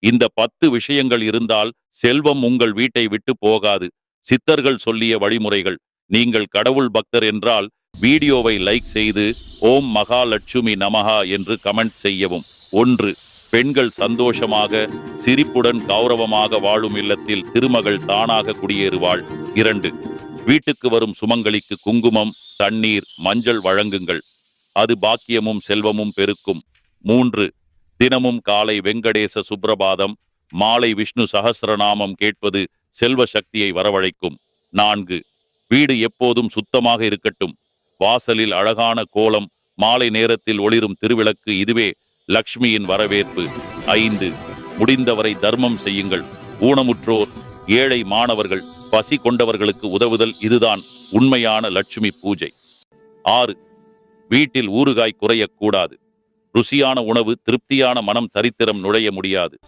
இந்த 10 விஷயங்கள் இருந்தால் செல்வம் உங்கள் வீட்டை விட்டு போகாது. சித்தர்கள் சொல்லிய வழிமுறைகள். நீங்கள் கடவுள் பக்தர் என்றால் வீடியோவை லைக் செய்து ஓம் மகாலட்சுமி நமஹா என்று கமெண்ட் செய்யவும். 1. பெண்கள் சந்தோஷமாக சிரிப்புடன் கௌரவமாக வாழும் இல்லத்தில் திருமகள் தானாக குடியேறுவாள். 2. வீட்டுக்கு வரும் சுமங்கலிக்கு குங்குமம், தண்ணீர், மஞ்சள் வழங்குங்கள். அது பாக்கியமும் செல்வமும் பெருக்கும். 3. தினமும் காலை வெங்கடேச சுப்ரபாதம், மாலை விஷ்ணு சகஸ்ரநாமம் கேட்பது செல்வ சக்தியை வரவழைக்கும். 4. வீடு எப்போதும் சுத்தமாக இருக்கட்டும். வாசலில் அழகான கோலம், மாலை நேரத்தில் ஒளிரும் திருவிளக்கு, இதுவே லக்ஷ்மியின் வரவேற்பு. 5. முடிந்தவரை தர்மம் செய்யுங்கள். ஊனமுற்றோர், ஏழை மாணவர்கள், பசி கொண்டவர்களுக்கு உதவுதல், இதுதான் உண்மையான லட்சுமி பூஜை. 6. வீட்டில் ஊறுகாய் குறையக்கூடாது. ருசியான உணவு, திருப்தியான மனம், தரித்திரம் நுழைய முடியாது.